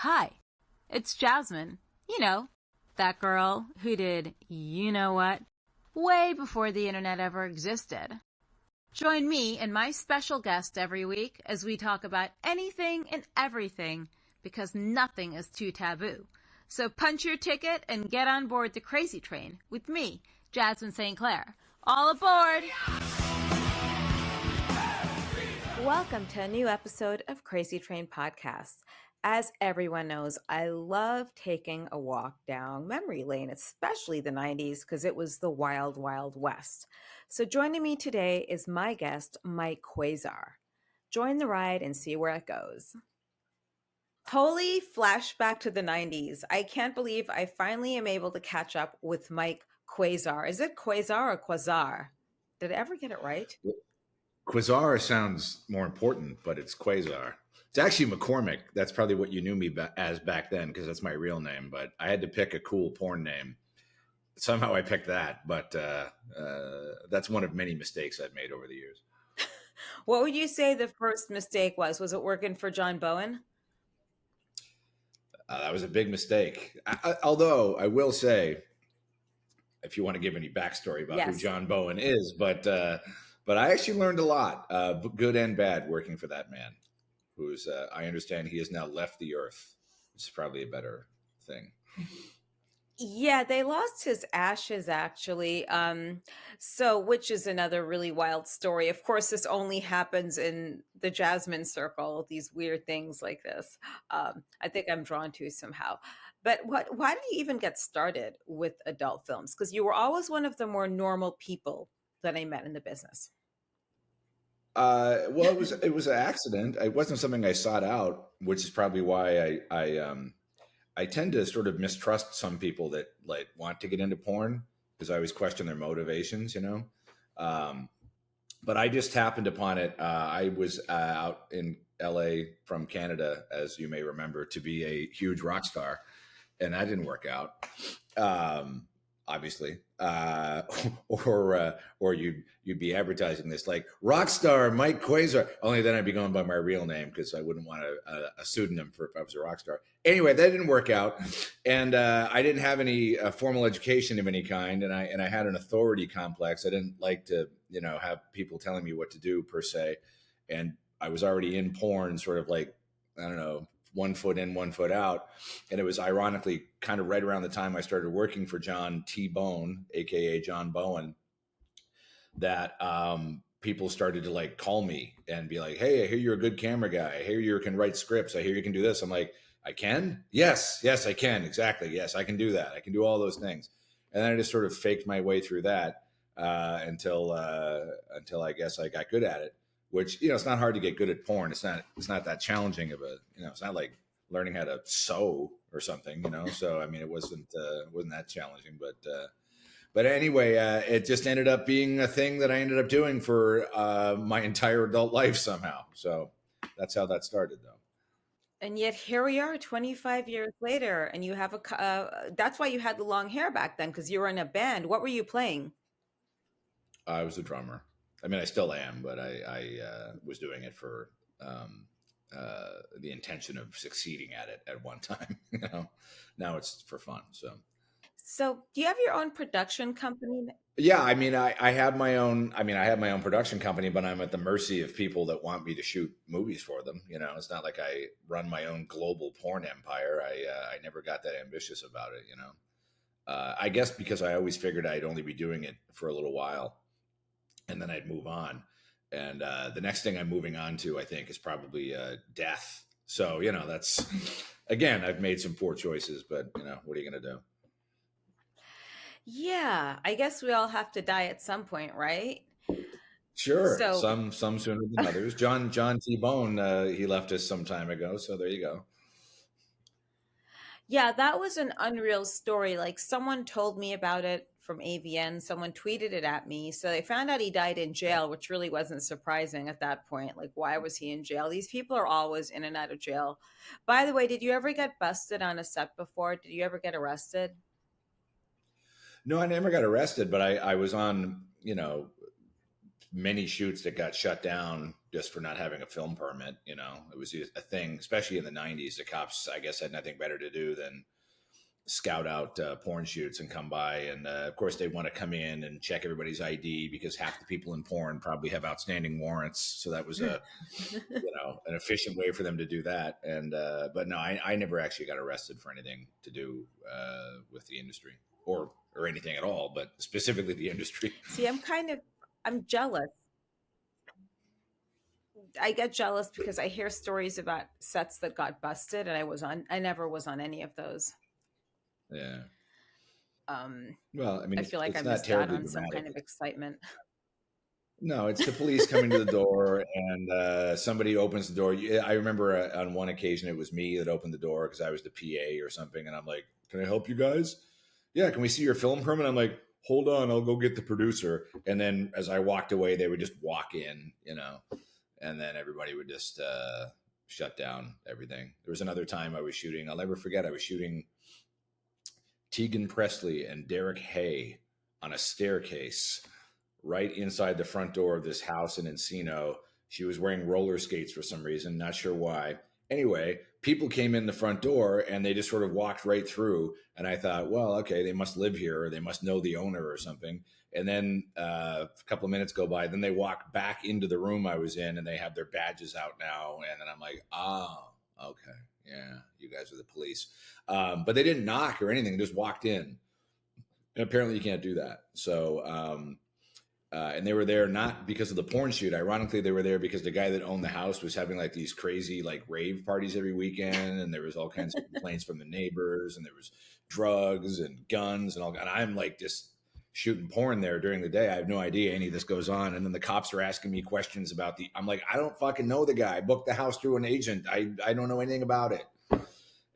Hi, it's Jasmin. You know, that girl who did you know what way before the internet ever existed. Join me and my special guest every week as we talk about anything and everything because nothing is too taboo. So punch your ticket and get on board the Krazy Train with me, Jasmin St. All aboard! Welcome to a new episode of Krazy Train podcast. As everyone knows, I love taking a walk down memory lane, especially the 90s, because it was the wild, wild west. So joining me today is my guest, Mike Quasar. Join the ride and see where it goes. Holy flashback to the 90s. I can't believe I finally am able to catch up with Mike Quasar. Is it Quasar or Quasar? Did I ever get it right? Quasar sounds more important, but it's Quasar. It's actually McCormick. That's probably what you knew me as back then, because that's my real name. But I had to pick a cool porn name. Somehow I picked that, but that's one of many mistakes I've made over the years. What would you say the first mistake was? Was it working for John Bowen? That was a big mistake. Although I will say, if you want to give any backstory about who John Bowen is, but I actually learned a lot, good and bad, working for that man. Who's I understand he has now left the earth. It's probably a better thing. Yeah, they lost his ashes actually. So which is another really wild story. Of course, this only happens in the Jasmin circle, these weird things like this. I think I'm drawn to somehow. But why did you even get started with adult films? Because you were always one of the more normal people that I met in the business. Well, it was an accident. It wasn't something I sought out, which is probably why I tend to sort of mistrust some people that like want to get into porn, because I always question their motivations, you know. But I just happened upon it. I was out in LA from Canada, as you may remember, to be a huge rock star, and that didn't work out. Obviously, or you'd be advertising this like rock star Mike Quasar. Only then I'd be going by my real name, because I wouldn't want a pseudonym for if I was a rock star. Anyway, that didn't work out, and I didn't have any formal education of any kind, and I had an authority complex. I didn't like to have people telling me what to do per se, and I was already in porn, sort of like, I don't know, 1 foot in, 1 foot out. And it was ironically kind of right around the time I started working for John T. Bone, AKA John Bowen, that people started to like call me and be like, hey, I hear you're a good camera guy. I hear you can write scripts. I hear you can do this. I'm like, I can? Yes, I can. Exactly. Yes, I can do that. I can do all those things. And then I just sort of faked my way through that until I guess I got good at it. Which, it's not hard to get good at porn. It's not that challenging of a, it's not like learning how to sew or something, So I mean, it wasn't that challenging, but anyway, it just ended up being a thing that I ended up doing for my entire adult life somehow. So that's how that started, though. And yet here we are 25 years later, and you have that's why you had the long hair back then, because you were in a band. What were you playing? I was a drummer. I mean, I still am, but I was doing it for the intention of succeeding at it at one time. Now it's for fun. So do you have your own production company? Yeah, I mean, I have my own. I mean, I have my own production company, but I'm at the mercy of people that want me to shoot movies for them. It's not like I run my own global porn empire. I never got that ambitious about it. I guess because I always figured I'd only be doing it for a little while, and then I'd move on. And the next thing I'm moving on to, I think, is probably death. So, that's, again, I've made some poor choices, but, what are you going to do? Yeah, I guess we all have to die at some point, right? Sure. So, some sooner than others. John T. Bone, he left us some time ago. So there you go. Yeah, that was an unreal story. Like, someone told me about it from AVN. Someone tweeted it at me. So they found out he died in jail, which really wasn't surprising at that point. Like, why was he in jail? These people are always in and out of jail. By the way, did you ever get busted on a set before? Did you ever get arrested? No, I never got arrested, but I was on, many shoots that got shut down just for not having a film permit. You know, it was a thing, especially in the '90s. The cops, I guess, had nothing better to do than scout out porn shoots and come by. And of course, they want to come in and check everybody's ID because half the people in porn probably have outstanding warrants. So that was an efficient way for them to do that. And but no, I never actually got arrested for anything to do with the industry or anything at all, but specifically the industry. See, I'm jealous. I get jealous because I hear stories about sets that got busted, and I never was on any of those. Yeah. Um, Well, I mean, I feel like I it's not missed out terribly on some dramatic. kind of excitement. No, it's the police coming to the door, and somebody opens the door. I remember on one occasion it was me that opened the door because I was the PA or something, and I'm like, "Can I help you guys?" Yeah, can we see your film permit? I'm like, "Hold on, I'll go get the producer." And then as I walked away, they would just walk in, and then everybody would just shut down everything. There was another time I was shooting. I'll never forget. I was shooting Tegan Presley and Derek Hay on a staircase right inside the front door of this house in Encino. She was wearing roller skates for some reason, not sure why. Anyway, people came in the front door and they just sort of walked right through. And I thought, well, okay, they must live here or they must know the owner or something. And then a couple of minutes go by. Then they walk back into the room I was in and they have their badges out now. And then I'm like, oh, okay. Yeah, you guys are the police. But they didn't knock or anything. They just walked in. And apparently you can't do that. So, and they were there not because of the porn shoot. Ironically, they were there because the guy that owned the house was having like these crazy like rave parties every weekend, and there was all kinds of complaints from the neighbors, and there was drugs and guns and all. And I'm like just shooting porn there during the day. I have no idea any of this goes on, and then the cops are asking me questions about the. I'm like, I don't fucking know the guy. I booked the house through an agent. I don't know anything about it.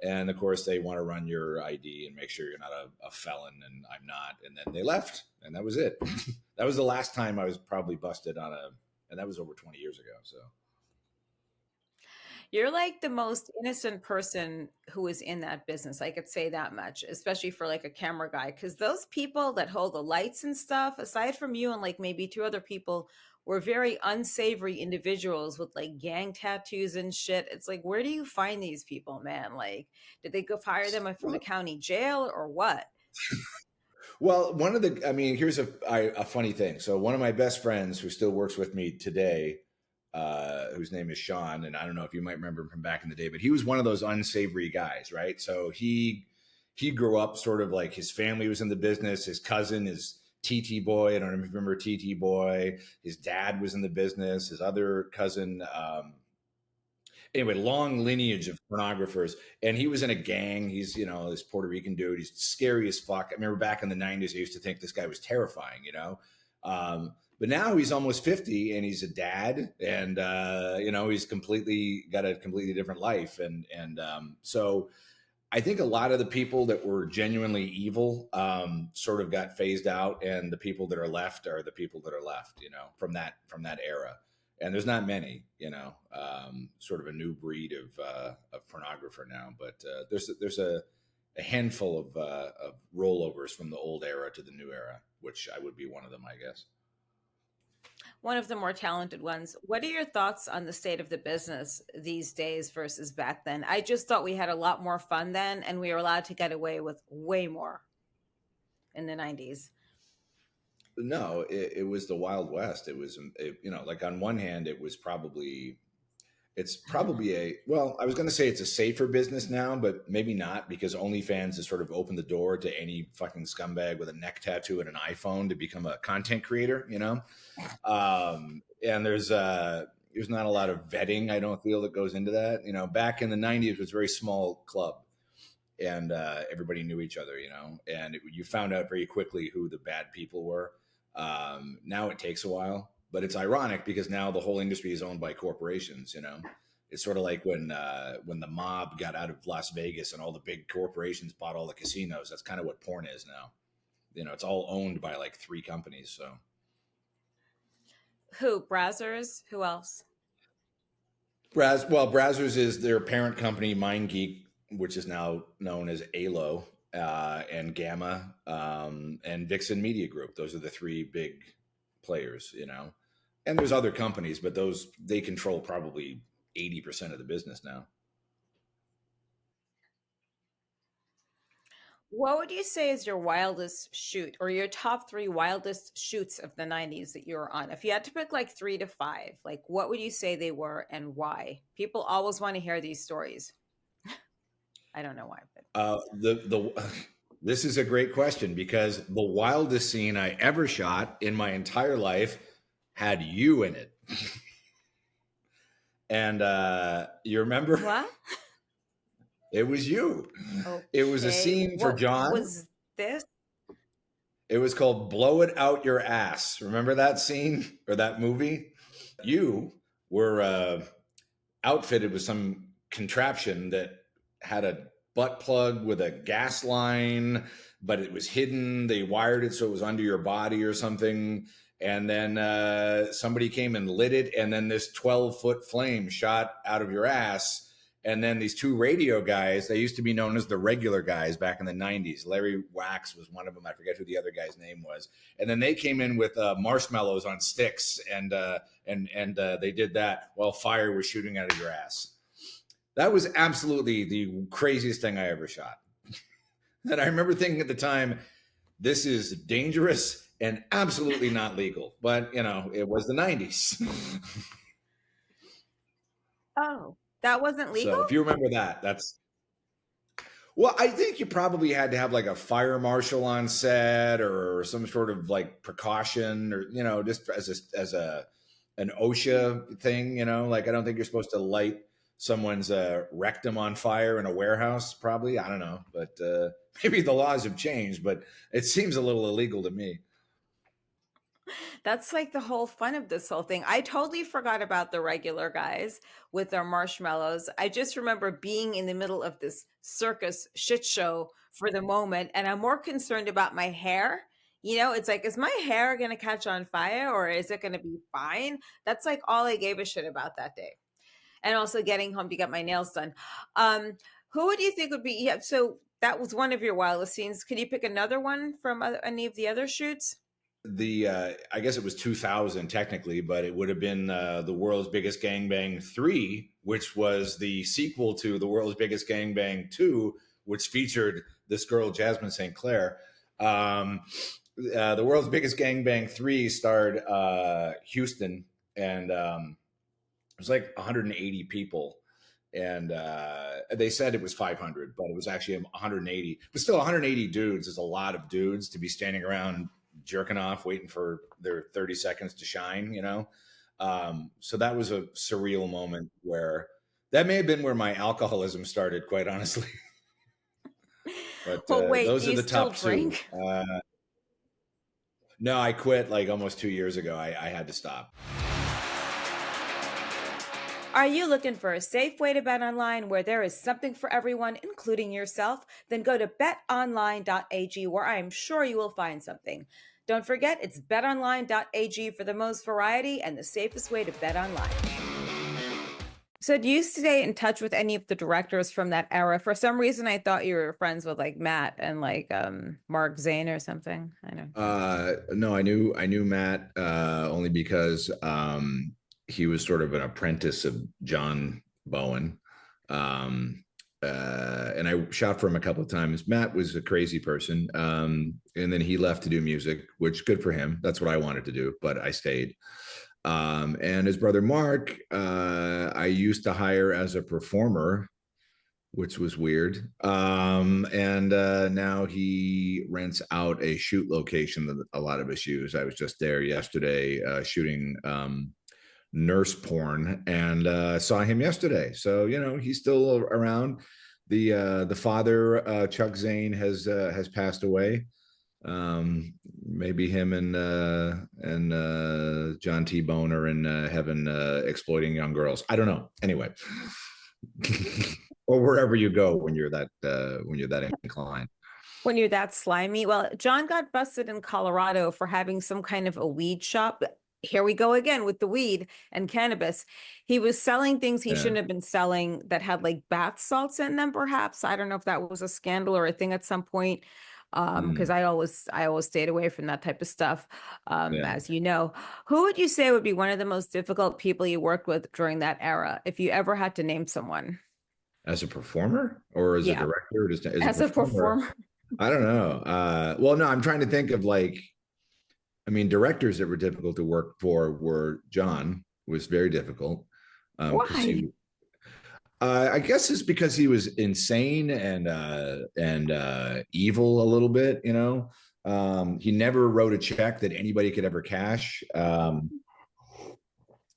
And of course, they want to run your ID and make sure you're not a felon, and I'm not. And then they left, and that was it. That was the last time I was probably busted and that was over 20 years ago. So You're like the most innocent person who is in that business. I could say that much, especially for like a camera guy. Because those people that hold the lights and stuff, aside from you and like maybe two other people, were very unsavory individuals with like gang tattoos and shit. It's like, where do you find these people, man? Like, did they go fire them from the county jail or what? well, I mean, here's a funny thing. So one of my best friends who still works with me today, whose name is Sean, and I don't know if you might remember him from back in the day, but he was one of those unsavory guys, right? So he grew up sort of like his family was in the business. His cousin is TT Boy. I don't know if you remember TT Boy. His dad was in the business. His other cousin, anyway, long lineage of pornographers. And he was in a gang. He's, this Puerto Rican dude. He's scary as fuck. I remember back in the 90s, I used to think this guy was terrifying. But now he's almost 50 and he's a dad and, he's got a completely different life. So I think a lot of the people that were genuinely evil sort of got phased out, and the people that are left are the people that are left, from that era. And there's not many, sort of a new breed of pornographer now. But there's a handful of rollovers from the old era to the new era, which I would be one of them, I guess. One of the more talented ones. What are your thoughts on the state of the business these days versus back then? I just thought we had a lot more fun then, and we were allowed to get away with way more in the 90s. No, it was the Wild West. It was, like on one hand, it's probably well, I was going to say it's a safer business now, but maybe not, because OnlyFans has sort of opened the door to any fucking scumbag with a neck tattoo and an iPhone to become a content creator. And there's not a lot of vetting, I don't feel, that goes into that. Back in the 90s, it was a very small club, and everybody knew each other, and you found out very quickly who the bad people were. Now it takes a while, but it's ironic because now the whole industry is owned by corporations. It's sort of like when the mob got out of Las Vegas and all the big corporations bought all the casinos. That's kind of what porn is now. It's all owned by like three companies. So Who? Brazzers? Who else? Brazzers is their parent company, MindGeek, which is now known as ALO, and Gamma, and Vixen Media Group. Those are the three big players. And there's other companies, but those they control probably 80% of the business now. What would you say is your wildest shoot or your top three wildest shoots of the 90s that you were on? If you had to pick like 3 to 5, like what would you say they were and why? People always want to hear these stories. I don't know why, but The this is a great question because the wildest scene I ever shot in my entire life had you in it. And you remember? what? It was you. It was a Okay. scene for What John. was this? It was called Blow It Out Your Ass. Remember that scene or that movie? You were outfitted with some contraption that had a butt plug with a gas line, but it was hidden. They wired it so it was under your body or something. And then somebody came and lit it, and then this 12-foot flame shot out of your ass. And then these two radio guys, they used to be known as the regular guys back in the 90s. Larry Wax was one of them. I forget who the other guy's name was. And then they came in with marshmallows on sticks, and they did that while fire was shooting out of your ass. That was absolutely the craziest thing I ever shot. And I remember thinking at the time, this is dangerous and absolutely not legal. But, you know, it was the 90s. Oh, that wasn't legal? So if you remember that, that's well, I think you probably had to have like a fire marshal on set or some sort of like precaution, or you know, just as a an OSHA thing. You know, like I don't think you're supposed to light someone's rectum on fire in a warehouse. Probably, I don't know, but maybe the laws have changed. But it seems a little illegal to me. That's like the whole fun of this whole thing. I totally forgot about the regular guys with their marshmallows. I just remember being in the middle of this circus shit show for the moment, and I'm more concerned about my hair. You know, it's like, is my hair going to catch on fire or is it going to be fine? That's like all I gave a shit about that day. And also getting home to get my nails done. Who would you think would be? Yeah, so that was one of your wildest scenes. Could you pick another one from any of the other shoots? The I guess it was 2000 technically, but it would have been the World's Biggest Gangbang 3, which was the sequel to the World's Biggest Gangbang 2, which featured this girl Jasmin St. Um, the World's Biggest Gangbang 3 starred Houston, and it was like 180 people. And they said it was 500, but it was actually 180. But still, 180 dudes is a lot of dudes to be standing around jerking off, waiting for their 30 seconds to shine, you know? So that was a surreal moment where that may have been where my alcoholism started, quite honestly. But Well, wait, do those are you the still top two. drink? No, I quit like almost 2 years ago. I had to stop. Are you looking for a safe way to bet online where there is something for everyone, including yourself? Then go to betonline.ag, where I am sure you will find something. Don't forget, it's betonline.ag for the most variety and the safest way to bet online. So, do you stay in touch with any of the directors from that era? For some reason, I thought you were friends with like Matt and like Mark Zane or something. I know. No, I knew Matt only because he was sort of an apprentice of John Bowen. Um, and I shot for him a couple of times. Matt was a crazy person. And then he left to do music, which good for him. That's what I wanted to do, but I stayed. And his brother Mark, I used to hire as a performer, which was weird. And now he rents out a shoot location that a lot of us use. I was just there yesterday shooting nurse porn, and saw him yesterday. So you know he's still around. The father, Chuck Zane, has passed away. Maybe him and John T. Bone are in heaven exploiting young girls. I don't know. Anyway, or wherever you go when you're that inclined. When you're that slimy. Well, John got busted in Colorado for having some kind of a weed shop. Here we go again with the weed and cannabis. He was selling things he Yeah. shouldn't have been selling that had like bath salts in them, perhaps. I don't know if that was a scandal or a thing at some point. because Mm, I always stayed away from that type of stuff. yeah. As you know, who would you say would be one of the most difficult people you worked with during that era, if you ever had to name someone? As a performer or as a Yeah, director, or just as a as a performer? performer. I don't know. Well, no, I'm trying to think of like, I mean, directors that were difficult to work for were John was very difficult because Why? I guess it's because he was insane and evil a little bit. You know, he never wrote a check that anybody could ever cash.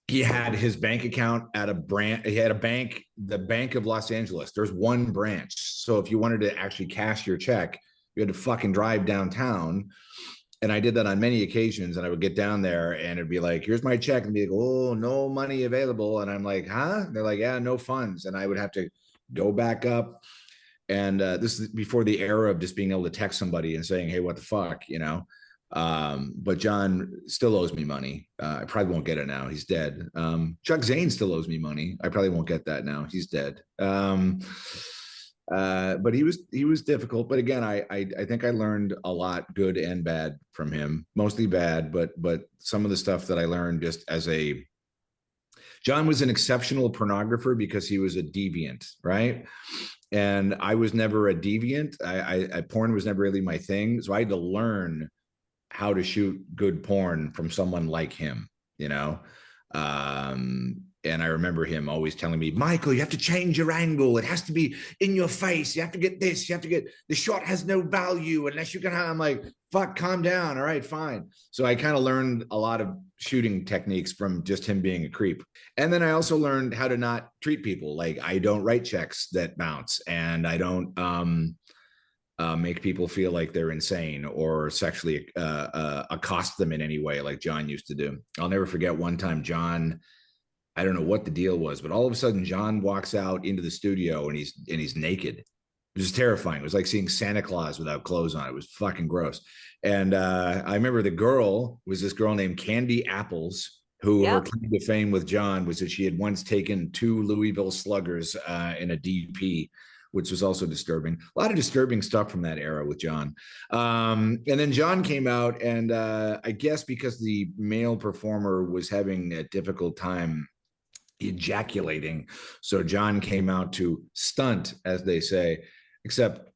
He had his bank account at a branch. He had a bank, the Bank of Los Angeles. There's one branch, so if you wanted to actually cash your check, you had to fucking drive downtown. And I did that on many occasions. And I would get down there and it'd be like, here's my check. And be like, oh, no money available. And I'm like, huh? And they're like, yeah, no funds. And I would have to go back up. And this is before the era of just being able to text somebody and saying, hey, what the fuck, you know? But John still owes me money. I probably won't get it now. He's dead. Chuck Zane still owes me money. I probably won't get that now. He's dead. But he was difficult. But again, I think I learned a lot, good and bad, from him. Mostly bad, but some of the stuff that I learned just as a John was an exceptional pornographer because he was a deviant, right? And I was never a deviant. Porn was never really my thing, so I had to learn how to shoot good porn from someone like him, you know? And I remember him always telling me, Michael, you have to change your angle. It has to be in your face. You have to get this. You have to get the shot has no value unless you can have. I'm like, fuck, calm down. All right, fine. So I kind of learned a lot of shooting techniques from just him being a creep. And then I also learned how to not treat people. Like I don't write checks that bounce and I don't make people feel like they're insane or sexually accost them in any way like John used to do. I'll never forget one time John, I don't know what the deal was, but all of a sudden John walks out into the studio and he's naked. It was terrifying. It was like seeing Santa Claus without clothes on. It was fucking gross. And I remember the girl was this girl named Candy Apples, who her Yep. claim to fame with John was that she had once taken two Louisville Sluggers in a DP, which was also disturbing. A lot of disturbing stuff from that era with John. And then John came out, and I guess because the male performer was having a difficult time ejaculating. So John came out to stunt, as they say, except,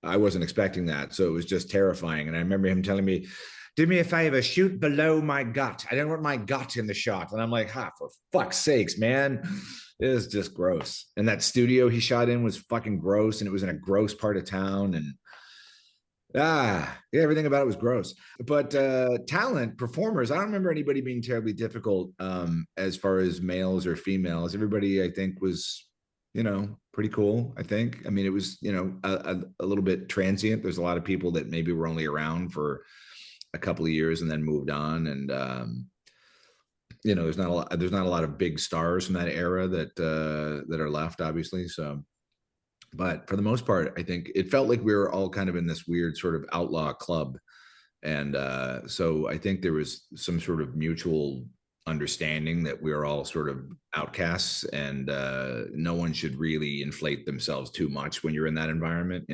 I wasn't expecting that. So it was just terrifying. And I remember him telling me, do me a favor, shoot below my gut. I don't want my gut in the shot. And I'm like, for fuck's sakes, man. It was just gross. And that studio he shot in was fucking gross. And it was in a gross part of town. And yeah, everything about it was gross. But talent, performers, I don't remember anybody being terribly difficult as far as males or females. Everybody, I think, was, pretty cool, I think. I mean, it was, a little bit transient. There's a lot of people that maybe were only around for a couple of years and then moved on. And there's not a lot of big stars from that era that are left, obviously. So but for the most part, I think it felt like we were all kind of in this weird sort of outlaw club. And so I think there was some sort of mutual understanding that we were all sort of outcasts and no one should really inflate themselves too much when you're in that environment.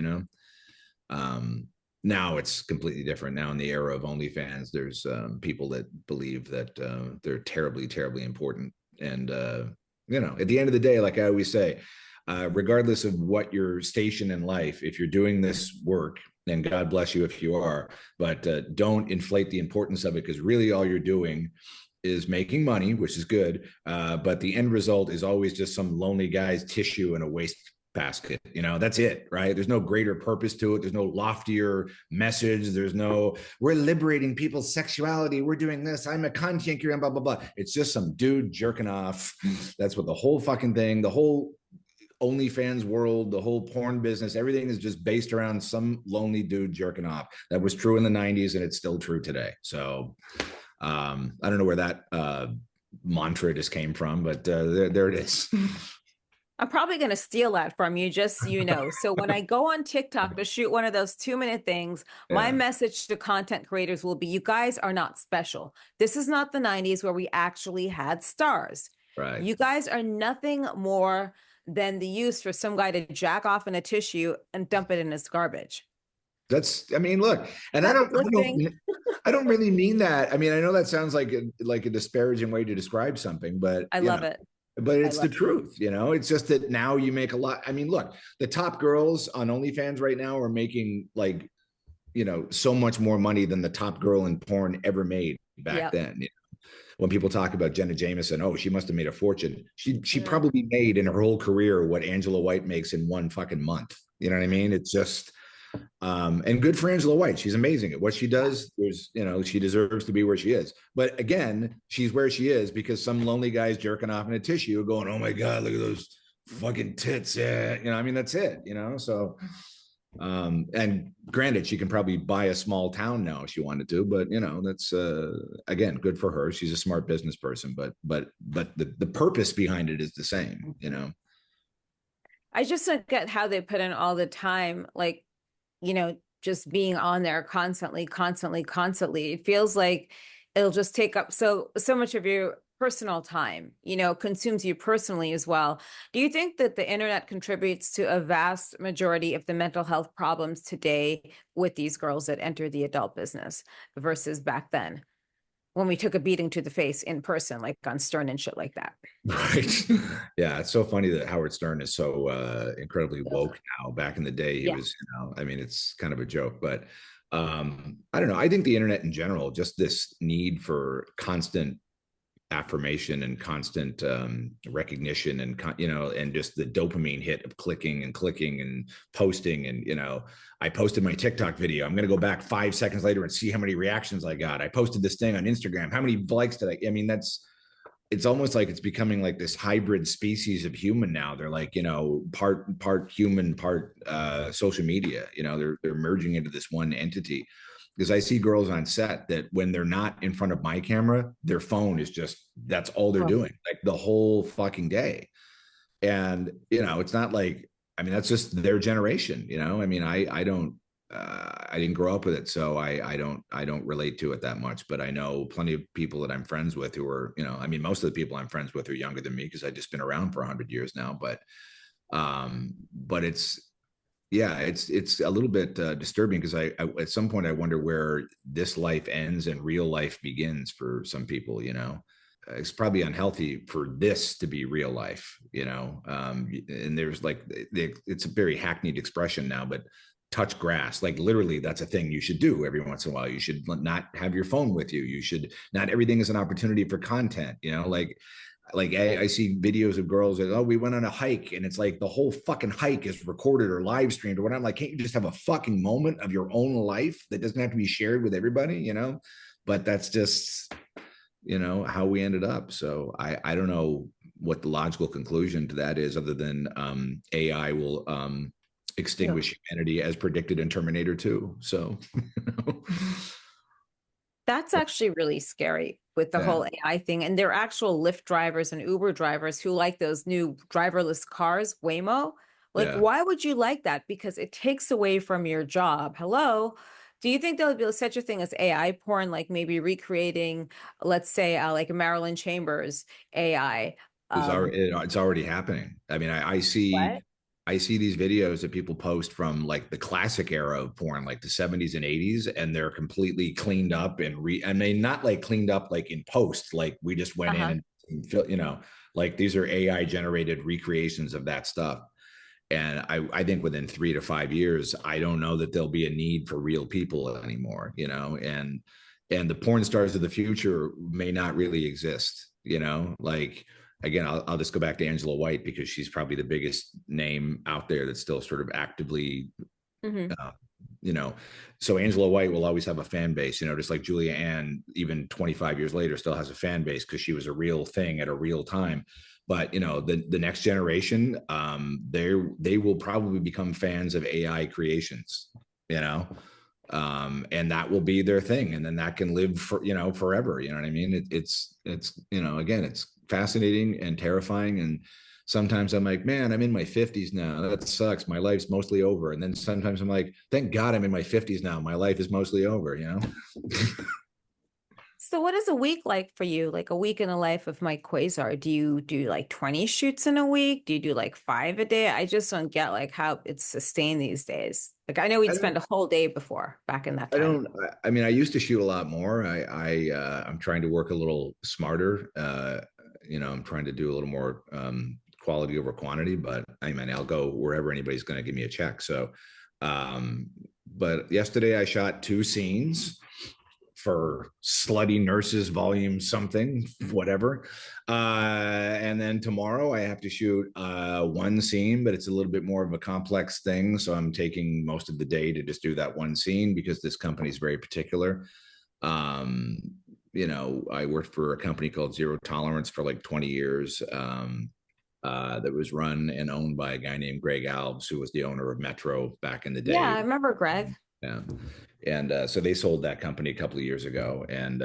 Um, Now it's completely different. Now in the era of OnlyFans, there's people that believe that they're terribly, terribly important. And, at the end of the day, like I always say, regardless of what your station in life, if you're doing this work, and God bless you if you are, but don't inflate the importance of it because really all you're doing is making money, which is good. But the end result is always just some lonely guy's tissue in a waste basket. That's it, right? There's no greater purpose to it. There's no loftier message. There's no, we're liberating people's sexuality. We're doing this. I'm a content creator, blah, blah, blah. It's just some dude jerking off. That's what the whole fucking thing, the whole OnlyFans world, the whole porn business, everything is just based around some lonely dude jerking off. That was true in the 90s and it's still true today. So I don't know where that mantra just came from, but there it is. I'm probably going to steal that from you, just so you know. So when I go on TikTok to shoot one of those 2-minute things, my Yeah, message to content creators will be, you guys are not special. This is not the 90s where we actually had stars. right. You guys are nothing more than the use for some guy to jack off in a tissue and dump it in his garbage. That's, I mean, look, and Is that uplifting? I don't really mean that. I mean, I know that sounds like a disparaging way to describe something, I love it. but I it's love the truth, It's just that now you make a lot. I mean, look, the top girls on OnlyFans right now are making like, so much more money than the top girl in porn ever made back Yep. then. When people talk about Jenna Jameson, oh, she must have made a fortune. She Mm. probably made in her whole career what Angela White makes in one fucking month. You know what I mean? It's just and good for Angela White. She's amazing at what she Yeah. does. She deserves to be where she is. But again, she's where she is because some lonely guy's jerking off in a tissue going, oh my God, look at those fucking tits. Yeah. I mean, that's it, So, and granted, she can probably buy a small town now if she wanted to, but that's, again, good for her. She's a smart business person, but the purpose behind it is the same. I just don't get how they put in all the time, like, just being on there constantly, constantly, constantly. It feels like it'll just take up so much of your personal time, consumes you personally as well. Do you think that the internet contributes to a vast majority of the mental health problems today with these girls that enter the adult business versus back then when we took a beating to the face in person, like on Stern and shit like that? Right. Yeah, it's so funny that Howard Stern is so incredibly Ugh. woke now. Back in the day, he Yeah. was, I mean, it's kind of a joke, but I don't know. I think the internet in general, just this need for constant affirmation and constant recognition and and just the dopamine hit of clicking and clicking and posting and I posted my TikTok video. I'm going to go back 5 seconds later and see how many reactions I got. I posted this thing on Instagram. How many likes did I mean, it's almost like it's becoming like this hybrid species of human now. They're like, part human, part social media. They're merging into this one entity. Because I see girls on set that when they're not in front of my camera, their phone is just that's all they're Oh, doing, like the whole fucking day. And it's not like, I mean, that's just their generation. I mean, I don't I didn't grow up with it, so I don't relate to it that much. But I know plenty of people that I'm friends with who are, I mean, most of the people I'm friends with are younger than me because I've just been around for 100 years now. But it's yeah, it's a little bit disturbing because I at some point I wonder where this life ends and real life begins for some people. It's probably unhealthy for this to be real life. And there's like it's a very hackneyed expression now, but touch grass, like literally that's a thing you should do every once in a while. You should not have your phone with you. You should not, everything is an opportunity for content. Like I see videos of girls that, oh, we went on a hike, and it's like the whole fucking hike is recorded or live streamed or whatever. I'm like, can't you just have a fucking moment of your own life that doesn't have to be shared with everybody? But that's just how we ended up. So I don't know what the logical conclusion to that is, other than AI will yeah. extinguish humanity as predicted in Terminator 2. So That's actually really scary with the yeah, whole AI thing. And there are actual Lyft drivers and Uber drivers who like those new driverless cars, Waymo. Like, yeah. why would you like that? Because it takes away from your job. Hello. Do you think there'll be such a thing as AI porn, like maybe recreating, let's say, like Marilyn Chambers AI? It's already happening. I mean, What? I see these videos that people post from like the classic era of porn, like the 70s and 80s, and they're completely cleaned up I mean, not like cleaned up like in post, like we just went in Uh-huh. and like these are AI generated recreations of that stuff. And I think within 3 to 5 years, I don't know that there'll be a need for real people anymore, and the porn stars of the future may not really exist. Like, again, I'll just go back to Angela White because she's probably the biggest name out there that's still sort of actively, Hmm. uh, you know, so Angela White will always have a fan base, just like Julia Ann, even 25 years later, still has a fan base because she was a real thing at a real time. But the next generation, they will probably become fans of AI creations, you know, and that will be their thing, and then that can live for forever. You know what I mean? It's again, it's fascinating and terrifying, and sometimes I'm like, man, I'm in my 50s now. That sucks. My life's mostly over. And then sometimes I'm like, thank God I'm in my 50s now. My life is mostly over. So what is a week like for you? Like a week in the life of Mike Quasar? Do you do like 20 shoots in a week? Do you do like 5 a day? I just don't get like how it's sustained these days. Like I know I we'd spend don't a whole day before back in that I time. don't. I mean, I used to shoot a lot more. I'm trying to work a little smarter. I'm trying to do a little more quality over quantity. But I mean, I'll go wherever anybody's going to give me a check. So, um, but yesterday I shot 2 scenes for Slutty Nurses Volume something, whatever. And then tomorrow I have to shoot 1 scene, but it's a little bit more of a complex thing. So I'm taking most of the day to just do that 1 scene because this company is very particular. Um, I worked for a company called Zero Tolerance for like 20 years. That was run and owned by a guy named Greg Alves, who was the owner of Metro back in the Yeah, day. I remember Greg. Yeah. And so they sold that company a couple of years ago and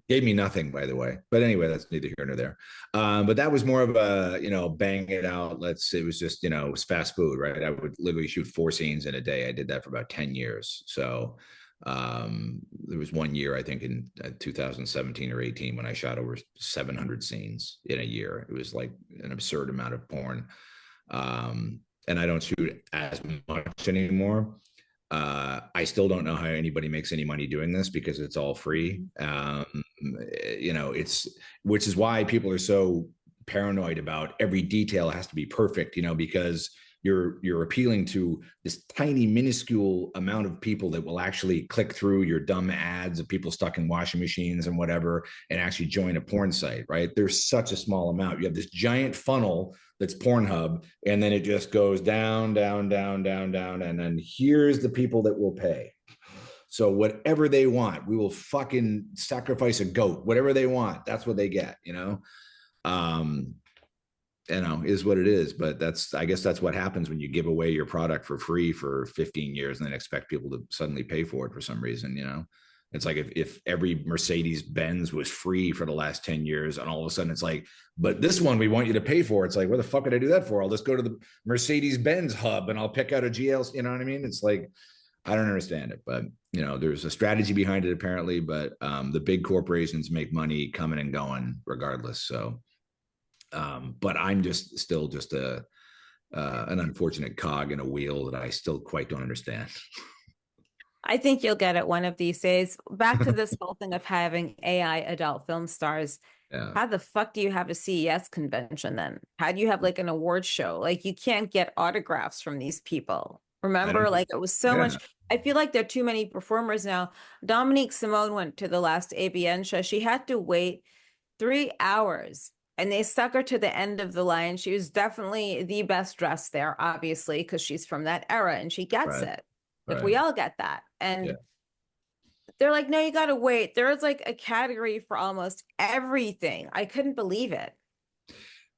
gave me nothing, by the way. But anyway, that's neither here nor there. But that was more of a, bang it out. It was just, it was fast food, right? I would literally shoot 4 scenes in a day. I did that for about 10 years. So there was 1 year, I think in 2017 or 18, when I shot over 700 scenes in a year. It was like an absurd amount of porn. And I don't shoot as much anymore. I still don't know how anybody makes any money doing this because it's all free. It's which is why people are so paranoid about every detail has to be perfect, because you're appealing to this tiny minuscule amount of people that will actually click through your dumb ads of people stuck in washing machines and whatever and actually join a porn site, right? There's such a small amount. You have this giant funnel that's Pornhub, and then it just goes down, down, down, down, down, and then here's the people that will pay. So whatever they want, we will fucking sacrifice a goat, whatever they want, that's what they get, um is what it is. But I guess that's what happens when you give away your product for free for 15 years and then expect people to suddenly pay for it for some reason. It's like if every Mercedes Benz was free for the last 10 years and all of a sudden it's like, but this one we want you to pay for. It's like, where the fuck could I do that for? I'll just go to the Mercedes Benz hub and I'll pick out a GL, you know what I mean? It's like, I don't understand it, but there's a strategy behind it apparently, but the big corporations make money coming and going regardless. So, but I'm still just an unfortunate cog in a wheel that I still quite don't understand. I think you'll get it one of these days. Back to this whole thing of having AI adult film stars. Yeah, How the fuck do you have a CES convention then? How do you have like an award show? Like you can't get autographs from these people. I Remember, don't. like it was so Yeah, much. I feel like there are too many performers now. Dominique Simone went to the last ABN show. She had to wait 3 hours and they stuck her to the end of the line. She was definitely the best dressed there, obviously, because she's from that era and she gets right, it. Like right. we all get that. Yeah. And they're like, no, you got to wait. There is like a category for almost everything. I couldn't believe it.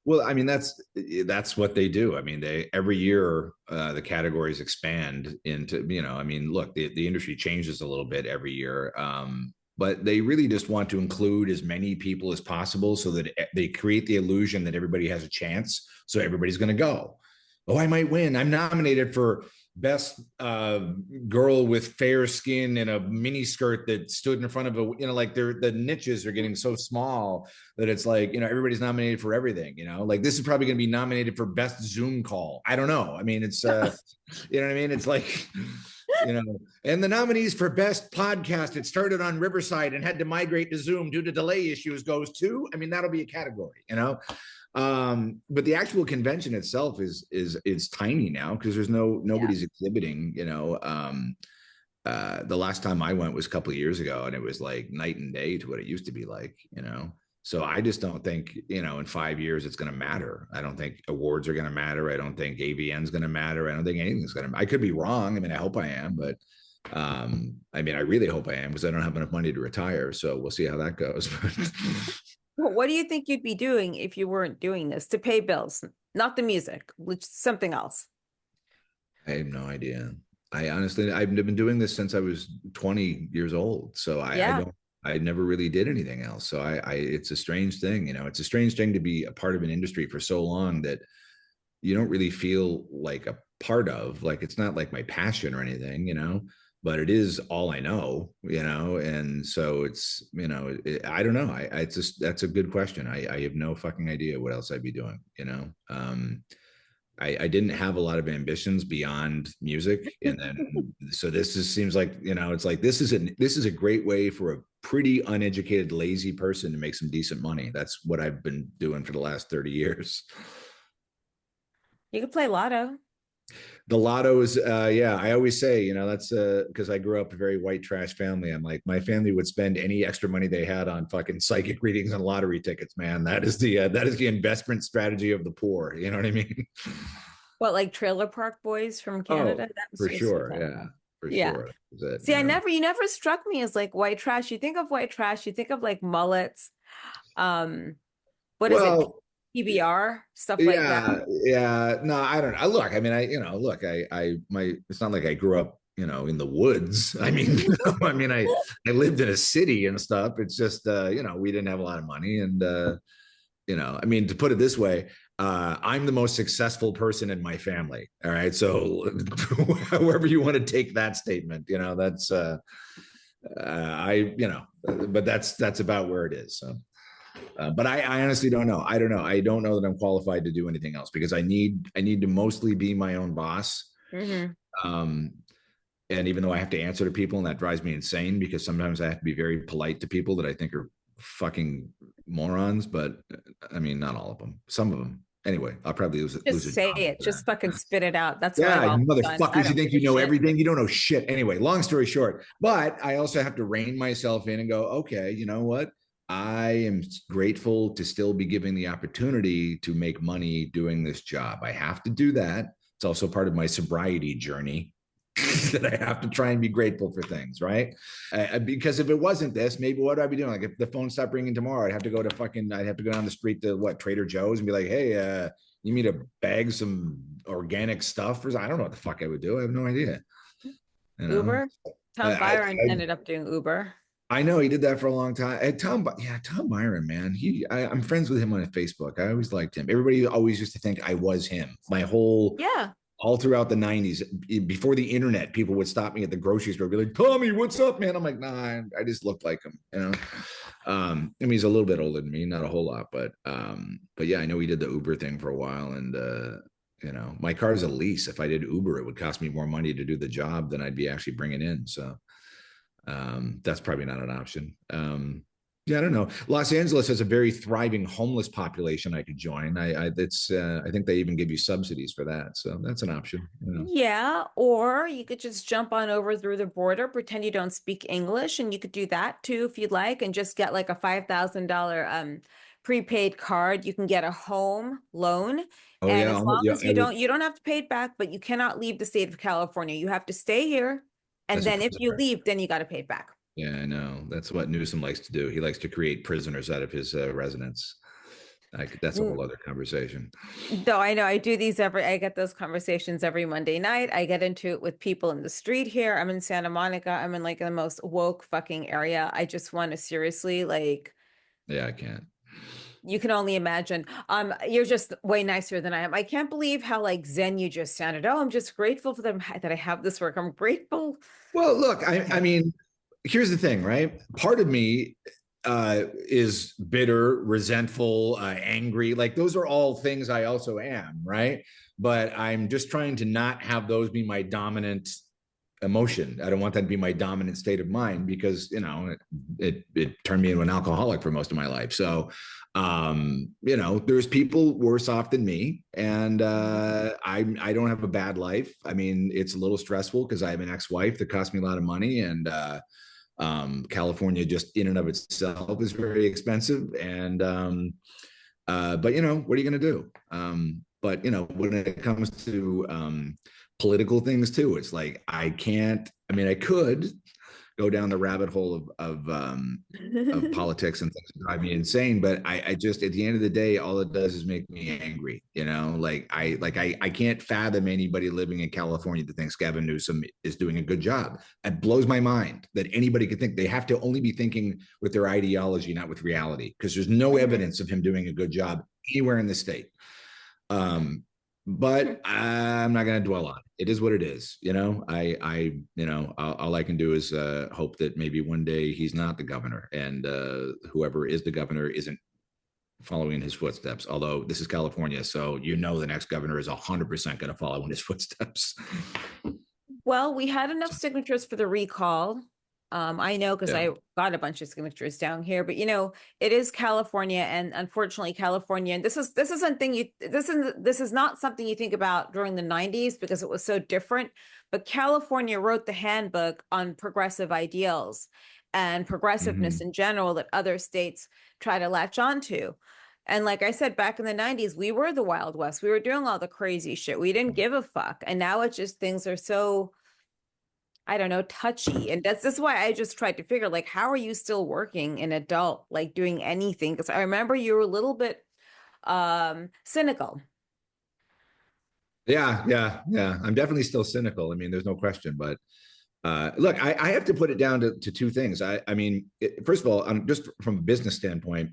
Well, I mean that's what they do. I mean, they every year the categories expand into. I mean, look, the industry changes a little bit every year, but they really just want to include as many people as possible so that they create the illusion that everybody has a chance. So everybody's going to go. Oh, I might win. I'm nominated for best girl with fair skin in a mini skirt that stood in front of like the niches are getting so small that it's like, everybody's nominated for everything, like this is probably going to be nominated for best Zoom call. I don't know. I mean, it's, you know what I mean? It's like, and the nominees for best podcast, it started on Riverside and had to migrate to Zoom due to delay issues goes to, I mean, that'll be a category. But the actual convention itself is tiny now because there's nobody's exhibiting. The last time I went was a couple of years ago, and it was like night and day to what it used to be like. So I just don't think in 5 years it's going to matter. I don't think awards are going to matter. I don't think AVN is going to matter. I don't think anything's going to. I could be wrong. I mean, I hope I am, but I mean, I really hope I am because I don't have enough money to retire. So we'll see how that goes. Well, what do you think you'd be doing if you weren't doing this to pay bills? Not the music, which something else. I have no idea. I've been doing this since I was 20 years old. So Yeah. I never really did anything else. So it's a strange thing, it's a strange thing to be a part of an industry for so long that you don't really feel like a part of, like, it's not like my passion or anything, but it is all I know, and so it's, I don't know. It's just, that's a good question. I have no fucking idea what else I'd be doing, I didn't have a lot of ambitions beyond music. And then, so this just seems like, it's like, this is a great way for a pretty uneducated, lazy person to make some decent money. That's what I've been doing for the last 30 years. You could play lotto. The lotto is, yeah, I always say, that's because I grew up a very white trash family. I'm like, my family would spend any extra money they had on fucking psychic readings and lottery tickets, man. That is the investment strategy of the poor. You know what I mean? What, like Trailer Park Boys from Canada? Oh, That was for just what sure. that Yeah, was. for Yeah. sure. Is it, See, you never struck me as like white trash. You think of white trash, you think of like mullets, um, what is it? Well, PBR, stuff like that. yeah, yeah. No, I don't know. Look, I mean, look, it's not like I grew up, in the woods. I mean, I lived in a city and stuff. It's just, we didn't have a lot of money. And, I mean, to put it this way, I'm the most successful person in my family. All right. So however you want to take that statement, that's, but that's about where it is. So. But I honestly don't know. I don't know. I don't know that I'm qualified to do anything else because I need to mostly be my own boss. Mm-hmm. Um, and even though I have to answer to people, and that drives me insane because sometimes I have to be very polite to people that I think are fucking morons. But I mean, not all of them. Some of them. Anyway, I'll probably lose Just a say job it. for Just that. fucking spit it out. That's what I've Yeah, you always done. I motherfuckers, you don't think give you a know shit. everything. You don't know shit. Anyway, long story short, but I also have to rein myself in and go, okay, you know what? I am grateful to still be given the opportunity to make money doing this job. I have to do that. It's also part of my sobriety journey that I have to try and be grateful for things, right? Because if it wasn't this, maybe what would I be doing? Like if the phone stopped ringing tomorrow, I'd have to go down the street to Trader Joe's and be like, hey, you need to bag some organic stuff? Or I don't know what the fuck I would do. I have no idea. You know, Uber. Tom I, Byron ended up doing Uber. I know he did that for a long time. And Tom Byron, man. I'm friends with him on Facebook. I always liked him. Everybody always used to think I was him. Yeah. All throughout the 90s, before the internet, people would stop me at the grocery store, be like, Tommy, what's up, man? I'm like, nah, I just looked like him. I mean, he's a little bit older than me, not a whole lot, but yeah, I know he did the Uber thing for a while. And, my car's a lease. If I did Uber, it would cost me more money to do the job than I'd be actually bringing in. So, that's probably not an option. Yeah, I don't know. Los Angeles has a very thriving homeless population I could join. I think they even give you subsidies for that, so that's an option. Yeah, or you could just jump on over through the border, pretend you don't speak English, and you could do that too if you'd like, and just get like a $5,000 prepaid card. You can get a home loan, Oh and yeah, as long yeah. as you don't have to pay it back, but you cannot leave the state of California. You have to stay here, and That's a then if you prisoner. leave, then you got to pay it back. Yeah, I know. That's what Newsom likes to do. He likes to create prisoners out of his residents. That's a whole other conversation. Though I know I get those conversations every Monday night. I get into it with people in the street here. I'm in Santa Monica. I'm in like the most woke fucking area. I just want to seriously, like, Yeah, I can't. you can only imagine. You're just way nicer than I am. I can't believe how like zen you just sounded. Oh, I'm just grateful for them that I have this work. I'm grateful. Well, look, I Okay. mean, here's the thing, right? Part of me is bitter, resentful, angry. Like those are all things I also am, right? But I'm just trying to not have those be my dominant emotion. I don't want that to be my dominant state of mind because it turned me into an alcoholic for most of my life. So there's people worse off than me, and I don't have a bad life. I mean, it's a little stressful because I have an ex-wife that cost me a lot of money, and California just in and of itself is very expensive. And but what are you going to do? But when it comes to political things too, it's like I can't. I mean, I could go down the rabbit hole of politics and things that drive me insane. But I just at the end of the day, all it does is make me angry. I can't fathom anybody living in California that thinks Gavin Newsom is doing a good job. It blows my mind that anybody could think. They have to only be thinking with their ideology, not with reality, because there's no evidence of him doing a good job anywhere in the state. but I'm not going to dwell on it. It is what it is. All I can do is hope that maybe one day he's not the governor, and whoever is the governor isn't following in his footsteps. Although this is California, so the next governor is 100% going to follow in his footsteps. Well, we had enough signatures for the recall. I know because Yeah. I got a bunch of signatures down here, but it is California, and unfortunately, California. And this is not something you think about during the '90s because it was so different. But California wrote the handbook on progressive ideals and progressiveness Mm-hmm. in general that other states try to latch onto. And like I said, back in the '90s, we were the Wild West. We were doing all the crazy shit. We didn't give a fuck. And now it's just things are so, I don't know, touchy. And that's why I just tried to figure, like, how are you still working in adult, like doing anything? Because I remember you were a little bit cynical. Yeah, yeah, yeah. I'm definitely still cynical. I mean, there's no question. But look, I have to put it down to two things. I mean, first of all, just from a business standpoint,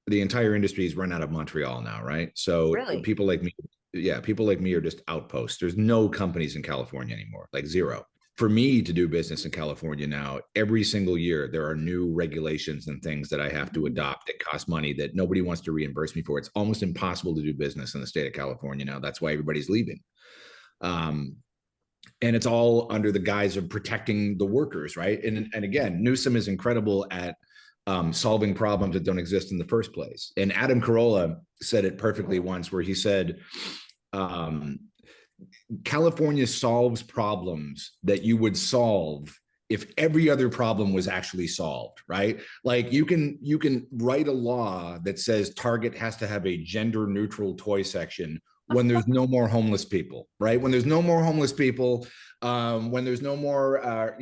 the entire industry is run out of Montreal now, right? So Really? people like me, yeah, people like me are just outposts. There's no companies in California anymore, like zero. For me to do business in California now, every single year there are new regulations and things that I have to adopt that cost money that nobody wants to reimburse me for. It's almost impossible to do business in the state of California now. That's why everybody's leaving. Um, and it's all under the guise of protecting the workers, right? And again, Newsom is incredible at solving problems that don't exist in the first place. And Adam Carolla said it perfectly once, where he said, um, California solves problems that you would solve if every other problem was actually solved, right? Like you can write a law that says Target has to have a gender neutral toy section when there's no more homeless people, right? When there's no more homeless people, when there's no more,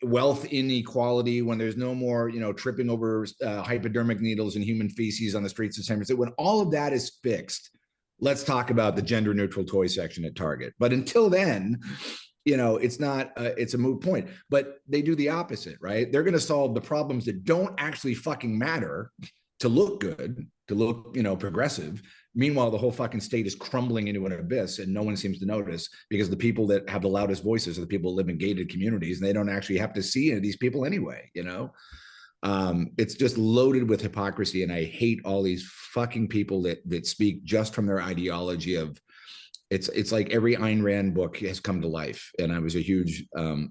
wealth inequality, when there's no more, tripping over hypodermic needles and human feces on the streets of San Francisco, when all of that is fixed, let's talk about the gender neutral toy section at Target. But until then, it's not, it's a moot point. But they do the opposite, right? They're going to solve the problems that don't actually fucking matter to look good, to look, progressive. Meanwhile, the whole fucking state is crumbling into an abyss and no one seems to notice because the people that have the loudest voices are the people who live in gated communities and they don't actually have to see any of these people anyway. It's just loaded with hypocrisy, and I hate all these fucking people that speak just from their ideology of it's like every Ayn Rand book has come to life. And I was a huge,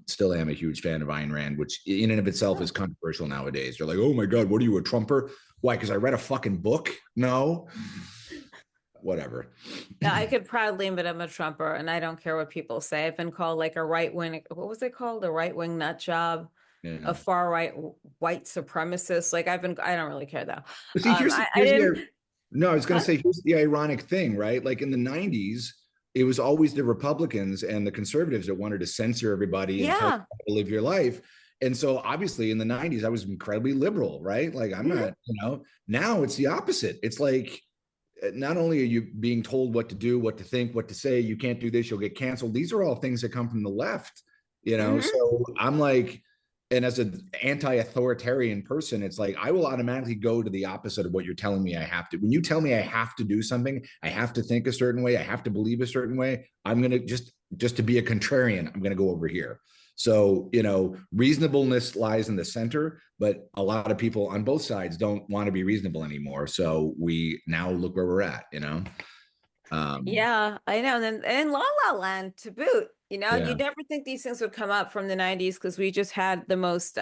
still am a huge fan of Ayn Rand, which in and of itself is controversial nowadays. They're like, oh my God, what are you, a Trumper? Why? Because I read a fucking book? No. Whatever. Now, I could proudly admit I'm a Trumper, and I don't care what people say. I've been called like a right wing, what was it called? A right wing nut job, a Yeah. far right white supremacist. Like I don't really care though. But see, I here's didn't. the no, I was going to Huh? say here's the ironic thing, right? Like in the '90s, it was always the Republicans and the conservatives that wanted to censor everybody and tell you Yeah. how to live your life. And so obviously in the '90s, I was incredibly liberal, right? Like I'm Mhm. not, now it's the opposite. It's like not only are you being told what to do, what to think, what to say, you can't do this, you'll get canceled. These are all things that come from the left. Mhm. So I'm like, and as an anti-authoritarian person, it's like I will automatically go to the opposite of what you're telling me I have to. When you tell me I have to do something, I have to think a certain way, I have to believe a certain way, I'm gonna just to be a contrarian, I'm gonna go over here. So, reasonableness lies in the center, but a lot of people on both sides don't want to be reasonable anymore. So we now look where we're at. Um, Yeah, I know. And La La Land to boot. yeah. You'd never think these things would come up from the '90s because we just had the most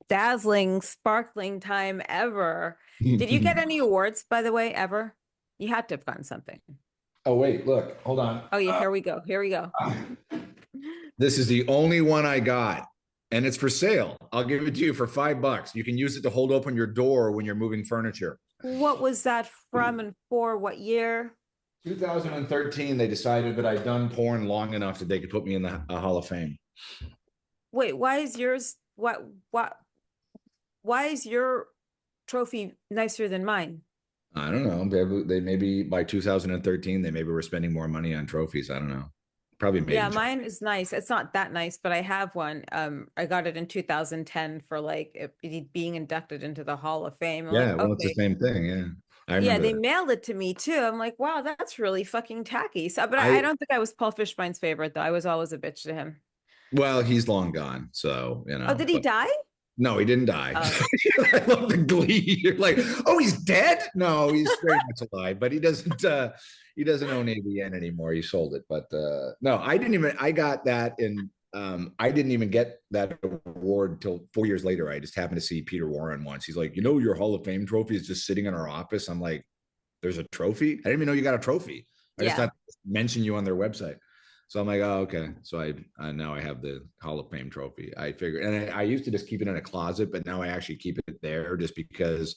dazzling, sparkling time ever. Did you get any awards, by the way, ever? You had to have gotten something. Oh, wait, look, hold on. Oh yeah, here we go. Here we go. This is the only one I got, and it's for sale. I'll give it to you for $5. You can use it to hold open your door when you're moving furniture. What was that from and for what year? 2013, they decided that I'd done porn long enough that they could put me in the Hall of Fame. Wait, why is yours what why is your trophy nicer than mine? I don't know. They maybe by 2013, they maybe were spending more money on trophies. I don't know. Probably made Yeah, in China. mine is nice. It's not that nice, but I have one. I got it in 2010 for like being inducted into the Hall of Fame. I'm like, Yeah, well, it's the okay. same thing. Yeah. I Yeah, remember they that. mailed it to me too. I'm like, wow, that's really fucking tacky. So, but I I don't think I was Paul Fishbine's favorite though. I was always a bitch to him. well, he's long gone, so Oh, did he But die? no, he didn't die. Oh, I love the glee. You're like, oh, he's dead? No, he's very much alive, but he doesn't own AVN anymore. He sold it. But no, I didn't even I got that in I didn't even get that award until 4 years later. I just happened to see Peter Warren once. He's like, your Hall of Fame trophy is just sitting in our office. I'm like, there's a trophy? I didn't even know you got a trophy. I just yeah. thought mention you on their website. So I'm like, oh, okay. So I now I have the Hall of Fame trophy. I figured, and I used to just keep it in a closet, but now I actually keep it there just because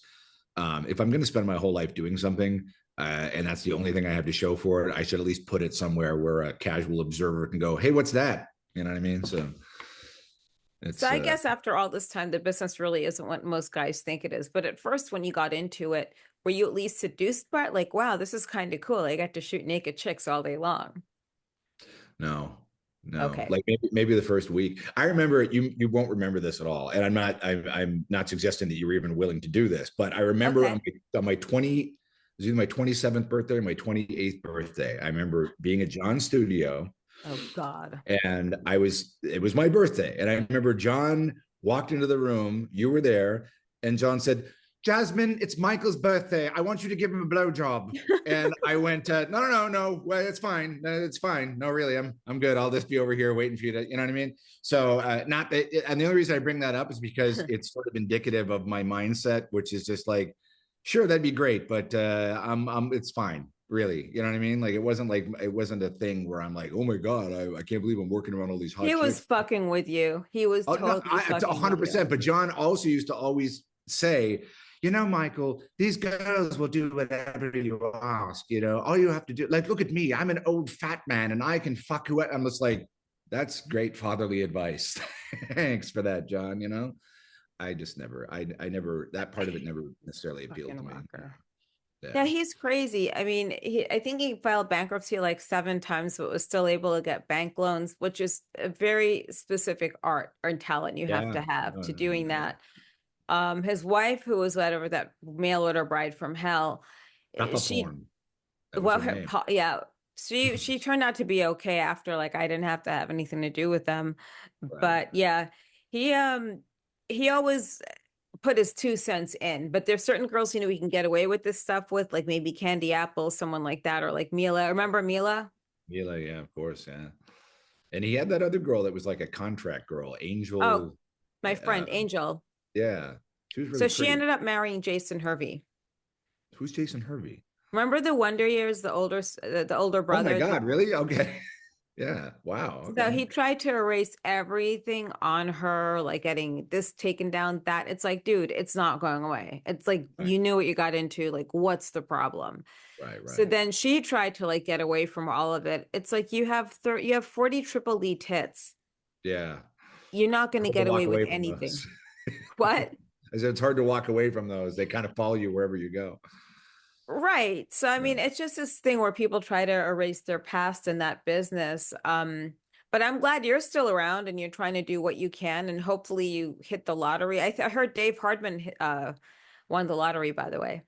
if I'm going to spend my whole life doing something, and that's the only thing I have to show for it, I should at least put it somewhere where a casual observer can go, "Hey, what's that?" You know what I mean? So So it's I guess after all this time, the business really isn't what most guys think it is. But at first, when you got into it, were you at least seduced by it? Like, wow, this is kind of cool. I got to shoot naked chicks all day long. no, no. Okay. Like maybe the first week. I remember you won't remember this at all, and I'm not suggesting that you were even willing to do this, but I remember Okay. on my 20 it was either my 27th birthday or my 28th birthday. I remember being at John's studio, Oh God. and it was my birthday, and I remember John walked into the room. You were there, and John said, Jasmin, it's Michael's birthday. I want you to give him a blowjob. And I went, no, no, no, no. Well, it's fine. No, it's fine. No, really, I'm good. I'll just be over here waiting for you to, you know what I mean? So, not that, and the only reason I bring that up is because it's sort of indicative of my mindset, which is just like, sure, that'd be great, but it's fine. Really, you know what I mean? Like it wasn't a thing where I'm like, oh my god, I can't believe I'm working around all these hot He was chicks. fucking with you. He was Oh no, totally it's fucking with you. 100%. But John also used to always say, Michael, these girls will do whatever you ask. All you have to do, like, look at me. I'm an old fat man and I can fuck whoever. I'm just like, that's great fatherly advice. Thanks for that, John. I just never, I never, that part of it never necessarily appealed Fucking to me. rocker. Yeah, Yeah. he's crazy. I mean, I think he filed bankruptcy like 7 times, but was still able to get bank loans, which is a very specific art or talent you have Yeah. to have to doing Yeah. that. His wife, who was whatever that mail order bride from hell, Papa she, porn. That was well, her name. yeah, she turned out to be okay after like I didn't have to have anything to do with them, Right. but yeah, he he always put his 2 cents in. But there's certain girls, we can get away with this stuff with, like maybe Candy Apple, someone like that, or like Mila. Remember Mila? Mila, yeah, of course, yeah. And he had that other girl that was like a contract girl, Oh, Angel. my Uh, friend Angel. yeah, she was really So she pretty. ended up marrying Jason Hervey. Who's Jason Hervey? Remember the Wonder Years, the older Oh my brother? God, really? Okay. Yeah. Wow. So Okay. he tried to erase everything on her, like getting this taken down, that. It's like, dude, it's not going away. It's like Right. you knew what you got into. Like, what's the problem? Right. So Right. then she tried to like get away from all of it. It's like you have 40 triple D tits. Yeah. You're not going to Hard to get walk away with away from anything. those. What? I said it's hard to walk away from those. They kind of follow you wherever you go. Right. So I Yeah. mean, it's just this thing where people try to erase their past in that business. But I'm glad you're still around and you're trying to do what you can, and hopefully you hit the lottery. I heard Dave Hardman won the lottery, by the way.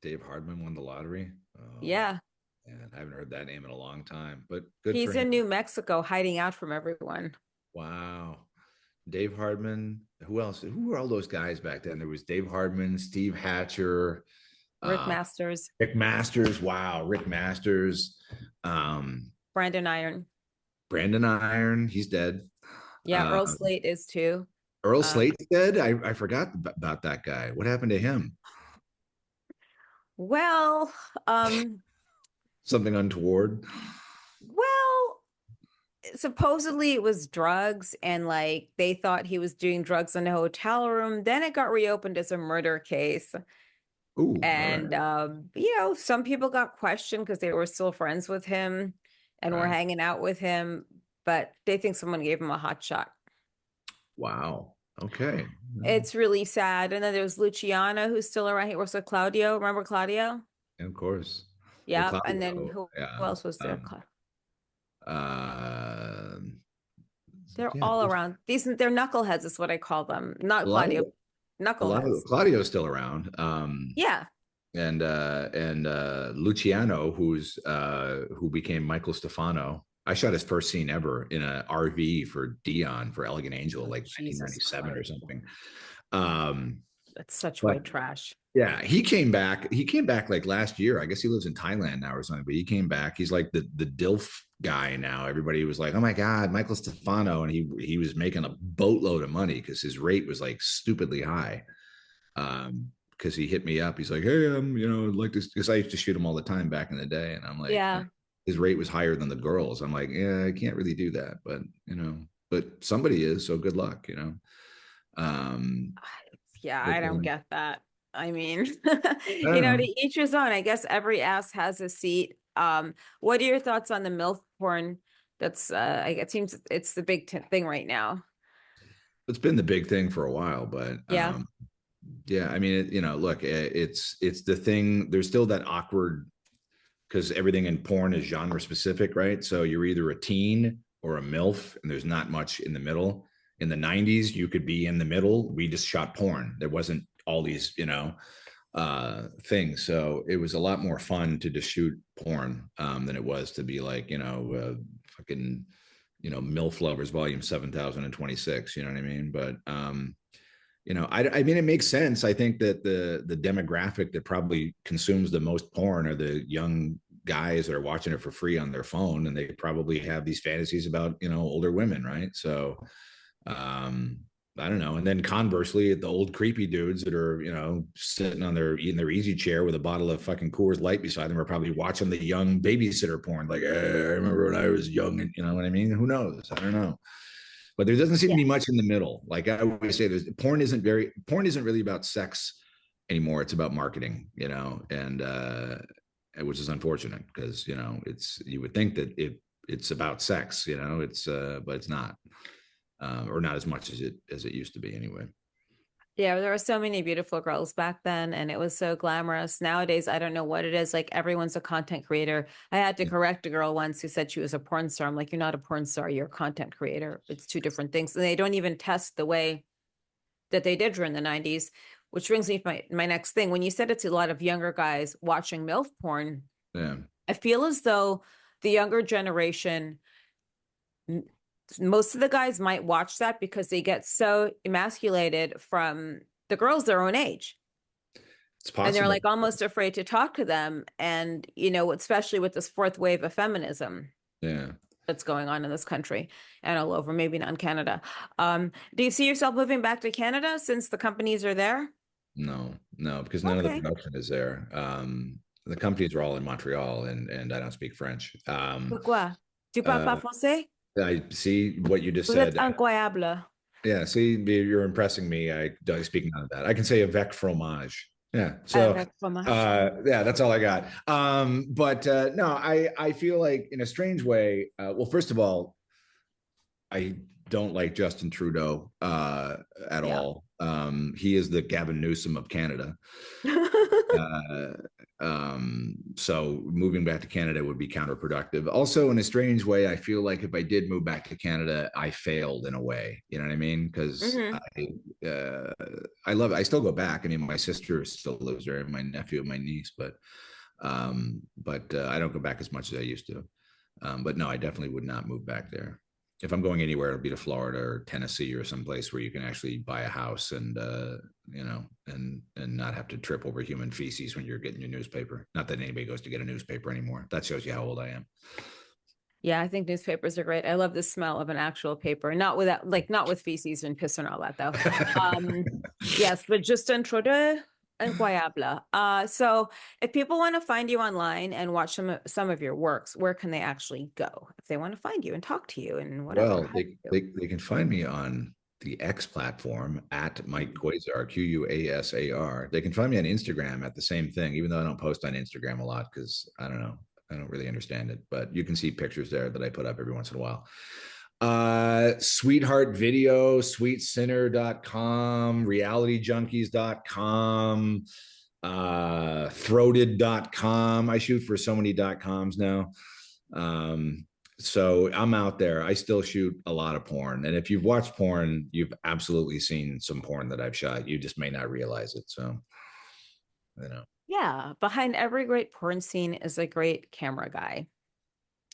Dave Hardman won the lottery. Oh, Yeah. man, I haven't heard that name in a long time, but good for He's in him. New Mexico hiding out from everyone. Wow. Dave Hardman. Who else? Who were all those guys back then? There was Dave Hardman, Steve Hatcher, Rick uh, Masters, Rick Masters. Wow, Rick Masters. Um, Brandon Iron. Brandon Iron. He's dead. Yeah, Uh, Earl Slate is too. Earl Uh, Slate's dead. I forgot about that guy. What happened to him? well, um, Something untoward. well, supposedly it was drugs, and like they thought he was doing drugs in a hotel room. Then it got reopened as a murder case. Ooh, all right, And some people got questioned because they were still friends with him and were right. hanging out with him, but they think someone gave him a hot shot. Wow. Okay. It's really sad. And then there's Luciana, who's still around. He works with Claudio. Remember Claudio? And of course. Well, Yep. And then Claudio. who Yeah. else was there? Uh, They're yeah. all around. They're knuckleheads, is what I call them. Not A lot of Claudio, a lot of knuckleheads. Claudio's still around. Yeah. and Luciano, who became Michael Stefano. I shot his first scene ever in an RV for Dion for Elegant Angel, Oh, like Jesus 1997 or Christ. something. Um, That's such but white trash. yeah, he came back. He came back like last year. I guess he lives in Thailand now or something. But he came back. He's like the DILF guy now. Everybody was like, "Oh my God, Michael Stefano," and he was making a boatload of money because his rate was like stupidly high. Because he hit me up. He's like, "Hey, I'd like this," because I used to shoot him all the time back in the day, and I'm like, Yeah. his rate was higher than the girls. I'm like, yeah, I can't really do that, but but somebody is, so good luck. Um, Yeah, but I don't get that. I mean, I don't to know. each his own. I guess every ass has a seat. What are your thoughts on the MILF porn? That's it seems it's the big thing right now. It's been the big thing for a while, but Yeah. yeah, I mean, look, it's the thing. There's still that awkward because everything in porn is genre specific, right? So you're either a teen or a MILF, and there's not much in the middle. In the 90s, you could be in the middle. We just shot porn. There wasn't all these, things. So it was a lot more fun to just shoot porn than it was to be like, fucking, MILF Lovers Volume 7026. You know what I mean? But I mean, it makes sense. I think that the demographic that probably consumes the most porn are the young guys that are watching it for free on their phone, and they probably have these fantasies about older women, right? So, um, I don't know. And then conversely, the old creepy dudes that are sitting on their eating their easy chair with a bottle of fucking Coors Light beside them are probably watching the young babysitter porn. Like, I remember when I was young, and you know what I mean? Who knows? I don't know, but there doesn't seem to Yeah. be much in the middle. Like I always say, porn isn't really about sex anymore. It's about marketing, and which is unfortunate because you would think that it's about sex, but it's not, or not as much as it used to be anyway. Yeah, there were so many beautiful girls back then, and it was so glamorous. Nowadays, I don't know what it is. Like everyone's a content creator. I had to correct a girl once who said she was a porn star. I'm like, you're not a porn star, you're a content creator. It's two different things. And they don't even test the way that they did during the 90s, which brings me to my next thing. When you said it's a lot of younger guys watching MILF porn, Yeah. I feel as though the younger generation, most of the guys might watch that because they get so emasculated from the girls their own age. It's And they're possible. like almost afraid to talk to them. And, especially with this fourth wave of feminism Yeah. that's going on in this country and all over, maybe not in Canada. Do you see yourself moving back to Canada since the companies are there? No, no, because none of the Okay. production is there. The companies are all in Montreal, and I don't speak French. Pourquoi? Tu parles pas Uh, français? I see what you just Vous êtes said. incroyable. Yeah, see, you're impressing me. I don't speak none of that. I can say avec fromage. Yeah. So, Avec fromage. yeah, that's all I got. But no, I feel like in a strange way. Well, first of all, I don't like Justin Trudeau at Yeah. all. He is the Gavin Newsom of Canada. Uh, so moving back to Canada would be counterproductive. Also, in a strange way, I feel like if I did move back to Canada, I failed in a way. You know what I mean? Because Hmm. uh, I love it. I still go back. I mean, my sister still lives there, and my nephew and my niece, but I don't go back as much as I used to. But no, I definitely would not move back there. If I'm going anywhere, it'll be to Florida or Tennessee or someplace where you can actually buy a house and and not have to trip over human feces when you're getting your newspaper. Not that anybody goes to get a newspaper anymore. That shows you how old I am. Yeah, I think newspapers are great. I love the smell of an actual paper, not without not with feces and piss and all that though. Um, yes, but just Trudeau, incroyable. So if people want to find you online and watch some of your works, where can they actually go if they want to find you and talk to you and whatever? Well, How do they, you do? they they can find me on the X platform at Mike Quasar, Quasar. They can find me on Instagram at the same thing, even though I don't post on Instagram a lot because I don't know. I don't really understand it, but you can see pictures there that I put up every once in a while. Sweetheart Video, sweetsinner.com, realityjunkies.com, throated.com. I shoot for so many .coms now. So I'm out there. I still shoot a lot of porn. And if you've watched porn, you've absolutely seen some porn that I've shot. You just may not realize it. So, you know. Yeah, behind every great porn scene is a great camera guy.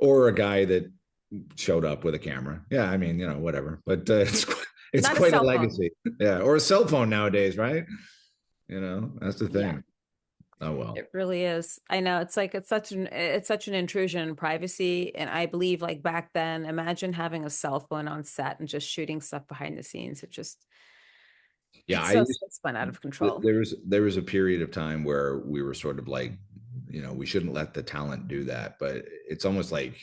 Or a guy that showed up with a camera. Yeah, I mean, whatever. But it's Not a quite a cell phone. legacy. Yeah, or a cell phone nowadays, right? That's the Yeah, thing. Oh well. it really is. I know it's like it's such an intrusion in privacy. And I believe like back then, imagine having a cell phone on set and just shooting stuff behind the scenes. Yeah, It's so spun out of control. there was a period of time where we were sort of like, we shouldn't let the talent do that, but it's almost like,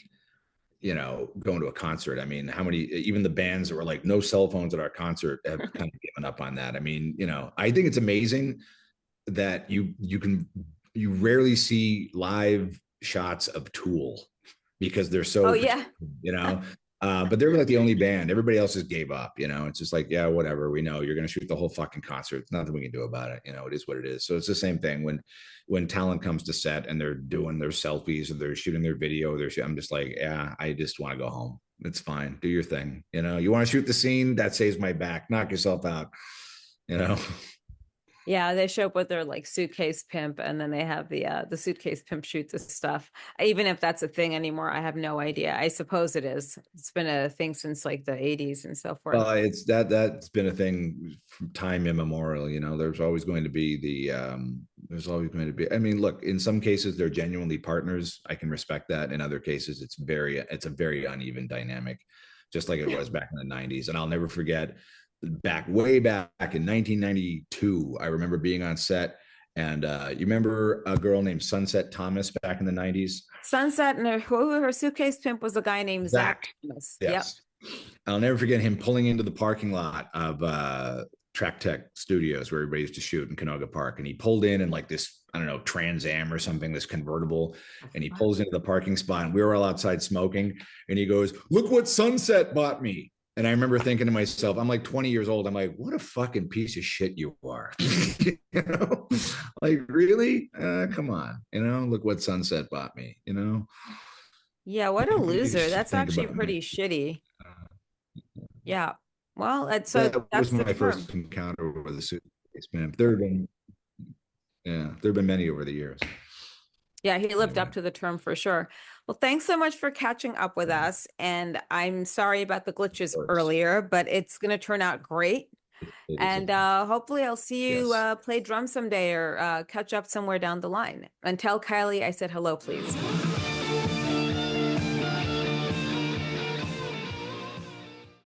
going to a concert. I mean, how many, even the bands that were like no cell phones at our concert have kind of given up on that. I mean, I think it's amazing that you rarely see live shots of Tool because they're Oh so, yeah. you know. But they were like the only band. Everybody else just gave up. It's just like, yeah, whatever. We know you're going to shoot the whole fucking concert. There's nothing we can do about it. It is what it is. So it's the same thing when talent comes to set and they're doing their selfies or they're shooting their video. I'm just like, yeah, I just want to go home. It's fine. Do your thing. You want to shoot the scene that saves my back. Knock yourself out. You know. Yeah, they show up with their like suitcase pimp, and then they have the suitcase pimp shoots the stuff. Even if that's a thing anymore, I have no idea. I suppose it is. It's been a thing since like the 80s and so forth. Well, it's that's been a thing from time immemorial. There's always going to be there's always going to be. I mean, look, in some cases they're genuinely partners. I can respect that. In other cases, it's a very uneven dynamic, just like it was back in the '90s. And I'll never forget way back in 1992. I remember being on set, and you remember a girl named Sunset Thomas back in the '90s. Sunset and her suitcase pimp was a guy named Zach Zach, Thomas. Yep. yes. I'll never forget him pulling into the parking lot of Track Tech Studios where everybody used to shoot in Canoga Park. And he pulled in like this, I don't know, Trans Am or something, this convertible. And he pulls into the parking spot and we were all outside smoking. And he goes, "Look what Sunset bought me." And I remember thinking to myself, I'm like 20 years old. I'm like, what a fucking piece of shit you are. Like, really? Come on. Look what Sunset bought me, Yeah, what a You loser. should That's think actually about pretty me. shitty. Yeah. Well, so That was that's the my term. first encounter with a suitcase pimp. There have been many over the years. Yeah, he lived up Anyway, to the term for sure. Well, thanks so much for catching up with yeah, us. And I'm sorry about the of glitches course. earlier, but it's going to turn out great. It is. And hopefully, I'll see you Yes. play drums someday or catch up somewhere down the line. And tell Kylie I said hello, please.